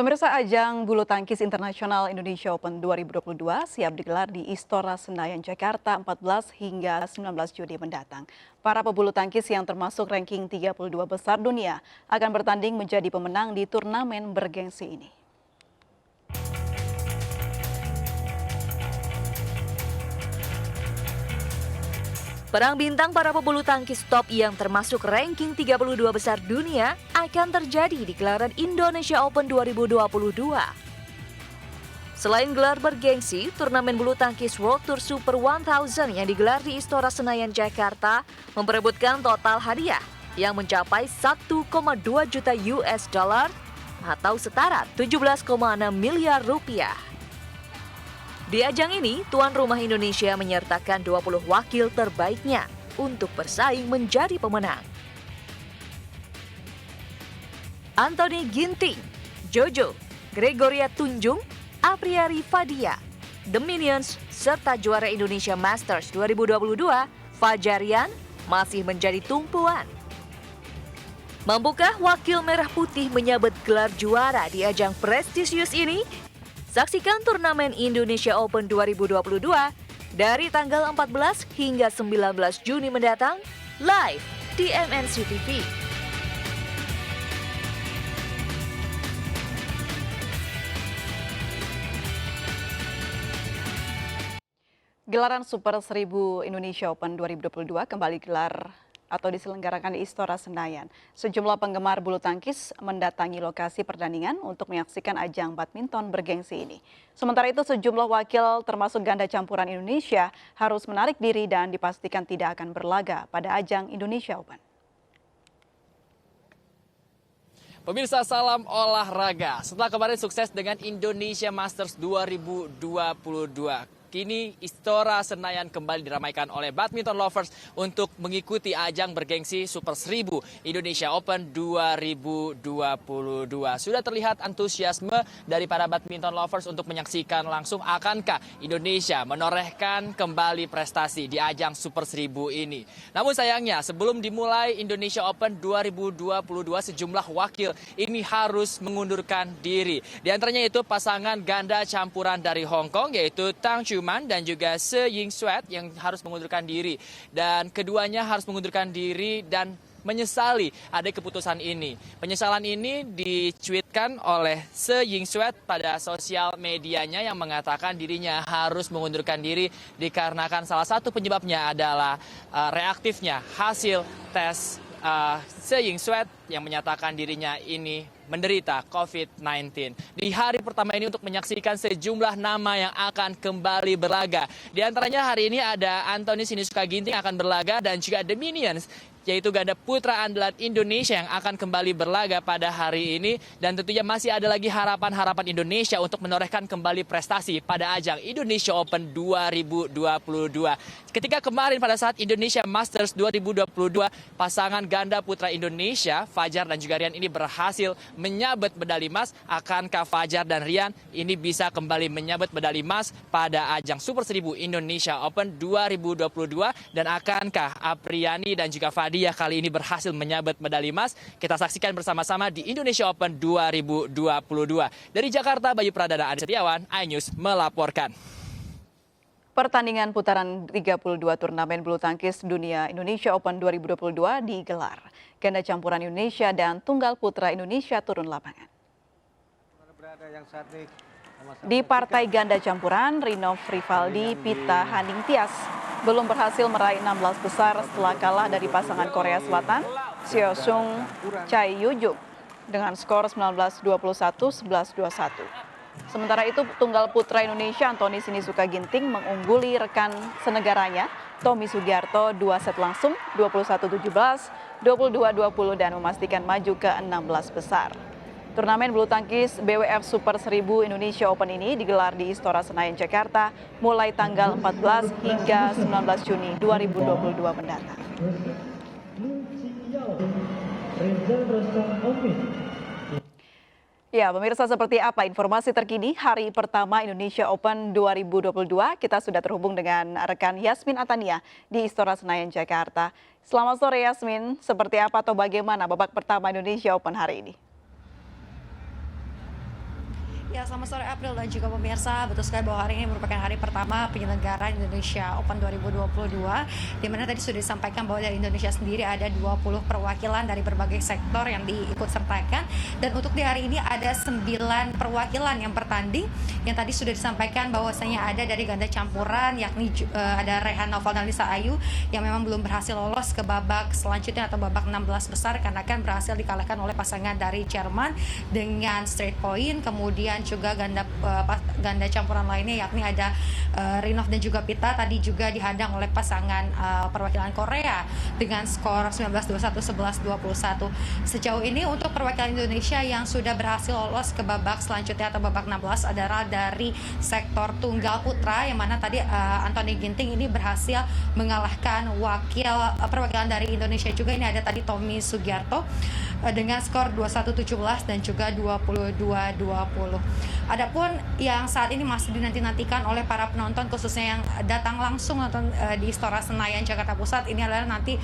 Pemirsa, ajang bulu tangkis internasional Indonesia Open 2022 siap digelar di Istora Senayan, Jakarta 14 hingga 19 Juni mendatang. Para pebulu tangkis yang termasuk ranking 32 besar dunia akan bertanding menjadi pemenang di turnamen bergengsi ini. Perang bintang para pebulu tangkis top yang termasuk ranking 32 besar dunia akan terjadi di gelaran Indonesia Open 2022. Selain gelar bergengsi, turnamen bulu tangkis World Tour Super 1000 yang digelar di Istora Senayan, Jakarta memperebutkan total hadiah yang mencapai 1,2 juta US dollar atau setara 17,6 miliar rupiah. Di ajang ini, tuan rumah Indonesia menyertakan 20 wakil terbaiknya untuk bersaing menjadi pemenang. Anthony Ginting, Jojo, Gregoria Tunjung, Apriari Fadia, The Minions, serta juara Indonesia Masters 2022, Fajar Rian, masih menjadi tumpuan. Mampukah wakil merah putih menyabet gelar juara di ajang prestisius ini? Saksikan turnamen Indonesia Open 2022 dari tanggal 14 hingga 19 Juni mendatang live di MNC TV. Gelaran Super 1000 Indonesia Open 2022 kembali gelar atau diselenggarakan di Istora Senayan. Sejumlah penggemar bulu tangkis mendatangi lokasi pertandingan untuk menyaksikan ajang badminton bergengsi ini. Sementara itu sejumlah wakil termasuk ganda campuran Indonesia harus menarik diri dan dipastikan tidak akan berlaga pada ajang Indonesia Open. Pemirsa, salam olahraga. Setelah kemarin sukses dengan Indonesia Masters 2022, kini Istora Senayan kembali diramaikan oleh badminton lovers untuk mengikuti ajang bergengsi Super 1000 Indonesia Open 2022. Sudah terlihat antusiasme dari para badminton lovers untuk menyaksikan langsung akankah Indonesia menorehkan kembali prestasi di ajang Super 1000 ini. Namun sayangnya sebelum dimulai Indonesia Open 2022 sejumlah wakil ini harus mengundurkan diri. Di antaranya itu pasangan ganda campuran dari Hong Kong yaitu Tang Chu dan juga Se Ying Sweat yang harus mengundurkan diri. Dan keduanya harus mengundurkan diri dan menyesali ada keputusan ini. Penyesalan ini dicuitkan oleh Se Ying Sweat pada sosial medianya yang mengatakan dirinya harus mengundurkan diri dikarenakan salah satu penyebabnya adalah reaktifnya hasil tes Se Ying Sweat yang menyatakan dirinya ini menderita COVID-19. Di hari pertama ini untuk menyaksikan sejumlah nama yang akan kembali berlaga. Di antaranya hari ini ada Anthony Sinisuka Ginting akan berlaga dan juga The Minions, yaitu ganda putra andalan Indonesia yang akan kembali berlaga pada hari ini. Dan tentunya masih ada lagi harapan-harapan Indonesia untuk menorehkan kembali prestasi pada ajang Indonesia Open 2022. Ketika kemarin pada saat Indonesia Masters 2022, pasangan ganda putra Indonesia, Fajar dan juga Rian ini berhasil menyabet medali emas. Akankah Fajar dan Rian ini bisa kembali menyabet medali emas pada ajang Super 1000 Indonesia Open 2022? Dan akankah Apriani dan juga Fadia kali ini berhasil menyabet medali emas? Kita saksikan bersama-sama di Indonesia Open 2022. Dari Jakarta, Bayu Pradana, Adi Setiawan, iNews melaporkan. Pertandingan putaran 32 turnamen bulu tangkis dunia Indonesia Open 2022 digelar. Ganda campuran Indonesia dan tunggal putra Indonesia turun lapangan. Di partai ganda campuran, Rinov Rivaldi Pita Haningtyas belum berhasil meraih 16 besar setelah kalah dari pasangan Korea Selatan, Seo Sung Chai Yujuk dengan skor 19-21, 11-21. Sementara itu, tunggal putra Indonesia Anthony Sinisuka Ginting mengungguli rekan senegaranya Tommy Sugiarto 2 set langsung 21-17, 22-20 dan memastikan maju ke 16 besar. Turnamen bulu tangkis BWF Super 1000 Indonesia Open ini digelar di Istora Senayan, Jakarta mulai tanggal 14 hingga 19 Juni 2022 mendatang. Ya, pemirsa, seperti apa informasi terkini hari pertama Indonesia Open 2022? Kita sudah terhubung dengan rekan Yasmin Atania di Istora Senayan, Jakarta. Selamat sore Yasmin, seperti apa atau bagaimana babak pertama Indonesia Open hari ini? Ya, selamat sore April dan juga pemirsa. Betul sekali bahwa hari ini merupakan hari pertama penyelenggaraan Indonesia Open 2022, di mana tadi sudah disampaikan bahwa dari Indonesia sendiri ada 20 perwakilan dari berbagai sektor yang diikut sertakan. Dan untuk di hari ini ada 9 perwakilan yang bertanding, yang tadi sudah disampaikan bahwasanya ada dari ganda campuran, yakni ada Rehan Noval dan Lisa Ayu yang memang belum berhasil lolos ke babak selanjutnya atau babak 16 besar karena kan berhasil dikalahkan oleh pasangan dari Jerman dengan straight point. Kemudian juga ganda campuran lainnya yakni ada Rinov dan juga Pita tadi juga dihadang oleh pasangan perwakilan Korea dengan skor 19-21, 11-21. Sejauh ini untuk perwakilan Indonesia yang sudah berhasil lolos ke babak selanjutnya atau babak 16 adalah dari sektor tunggal putra, yang mana tadi Anthony Ginting ini berhasil mengalahkan perwakilan dari Indonesia juga. Ini ada tadi Tommy Sugiarto dengan skor 21-17 dan juga 22-20. Adapun yang saat ini masih dinanti-nantikan oleh para penonton, khususnya yang datang langsung nonton di Istora Senayan Jakarta Pusat, ini adalah nanti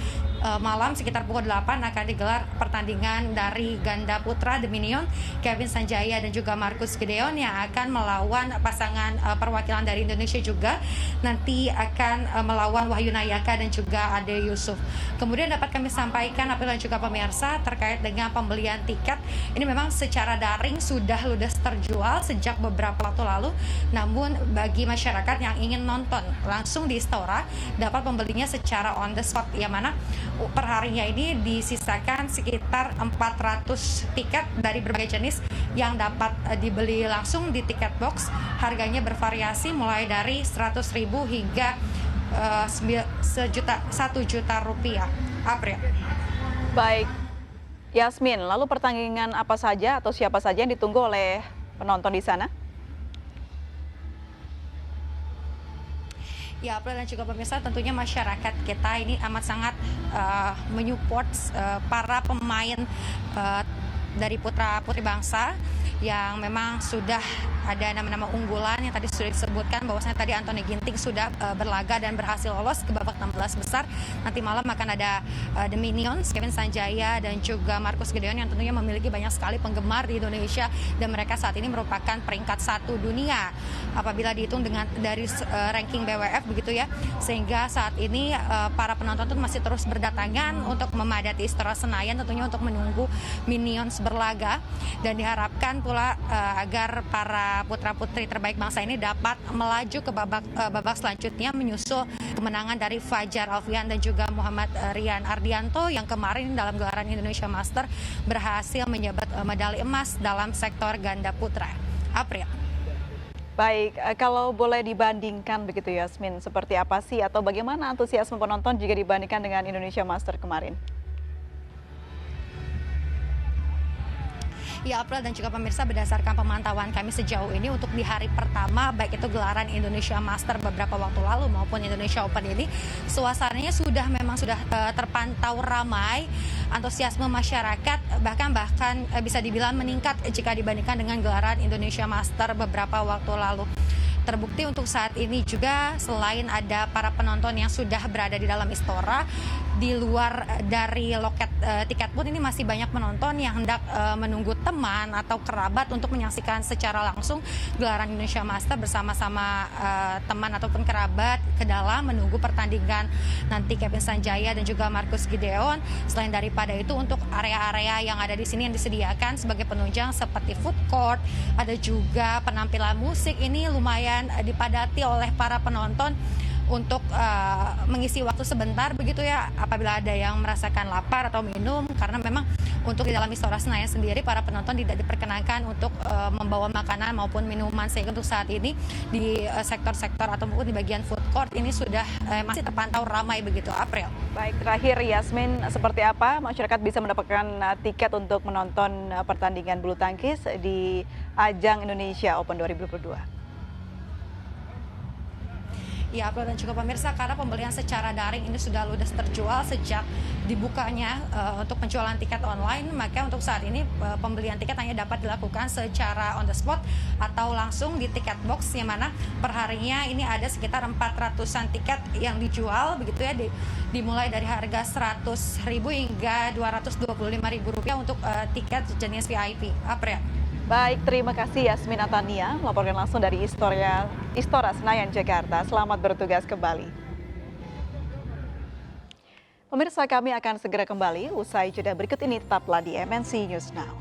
malam sekitar pukul 8 akan digelar pertandingan dari ganda putra The Minion, Kevin Sanjaya dan juga Marcus Gideon yang akan melawan pasangan perwakilan dari Indonesia juga, nanti akan melawan Wahyu Nayaka dan juga Ade Yusuf. Kemudian dapat kami sampaikan April dan juga pemirsa terkait dengan pembelian tiket, ini memang secara daring sudah ludes terjual sejak beberapa waktu lalu. Namun bagi masyarakat yang ingin nonton langsung di Istora dapat membelinya secara on the spot, yang mana perharinya ini disisakan sekitar 400 tiket dari berbagai jenis yang dapat dibeli langsung di tiket box. Harganya bervariasi mulai dari 100.000 hingga 1 juta rupiah. April. Baik, Yasmin, lalu pertandingan apa saja atau siapa saja yang ditunggu oleh penonton di sana? Ya, April dan juga pemirsa, tentunya masyarakat kita ini amat sangat menyupport para pemain dari putra-putri bangsa yang memang sudah ada nama-nama unggulan yang tadi sudah disebutkan, bahwasanya tadi Anthony Ginting sudah berlaga dan berhasil lolos ke babak 16 besar. Nanti malam akan ada The Minions, Kevin Sanjaya dan juga Marcus Gideon yang tentunya memiliki banyak sekali penggemar di Indonesia, dan mereka saat ini merupakan peringkat 1 dunia apabila dihitung dari ranking BWF begitu ya. Sehingga saat ini para penonton masih terus berdatangan untuk memadati Istora Senayan tentunya untuk menunggu Minions berlaga, dan diharapkan pula agar para putra-putri terbaik bangsa ini dapat melaju ke babak selanjutnya menyusul kemenangan dari Fajar Alfian dan juga Muhammad Rian Ardianto yang kemarin dalam gelaran Indonesia Master berhasil menjabat medali emas dalam sektor ganda putra. April. Baik, kalau boleh dibandingkan begitu Yasmin, seperti apa sih atau bagaimana antusiasme penonton jika dibandingkan dengan Indonesia Master kemarin? Ya, April dan juga pemirsa, berdasarkan pemantauan kami sejauh ini untuk di hari pertama baik itu gelaran Indonesia Master beberapa waktu lalu maupun Indonesia Open ini, suasananya sudah terpantau ramai, antusiasme masyarakat bahkan bisa dibilang meningkat jika dibandingkan dengan gelaran Indonesia Master beberapa waktu lalu. Terbukti untuk saat ini juga selain ada para penonton yang sudah berada di dalam Istora, di luar dari loket tiket pun ini masih banyak penonton yang hendak menunggu teman atau kerabat untuk menyaksikan secara langsung gelaran Indonesia Master bersama-sama teman ataupun kerabat ke dalam menunggu pertandingan nanti Kevin Sanjaya dan juga Marcus Gideon. Selain daripada itu, untuk area-area yang ada di sini yang disediakan sebagai penunjang seperti food court, ada juga penampilan musik, ini lumayan dipadati oleh para penonton untuk mengisi waktu sebentar begitu ya apabila ada yang merasakan lapar atau minum, karena memang untuk di dalam Istora Senayan sendiri para penonton tidak diperkenankan untuk membawa makanan maupun minuman, sehingga untuk saat ini di sektor-sektor ataupun di bagian food court ini sudah masih terpantau ramai begitu. April. Baik, terakhir Yasmin, seperti apa masyarakat bisa mendapatkan tiket untuk menonton pertandingan bulu tangkis di ajang Indonesia Open 2022? Ya, Abdul dan juga pemirsa, karena pembelian secara daring ini sudah ludes terjual sejak dibukanya untuk penjualan tiket online, maka untuk saat ini pembelian tiket hanya dapat dilakukan secara on the spot atau langsung di tiket box, yang mana perharinya ini ada sekitar 400-an tiket yang dijual begitu ya, dimulai dari harga Rp100.000 hingga Rp225.000 untuk tiket jenis VIP. April. Baik, terima kasih Yasmin Atania melaporkan langsung dari Istora Senayan, Jakarta. Selamat bertugas kembali. Pemirsa, kami akan segera kembali usai jeda berikut ini, tetaplah di MNC News Now.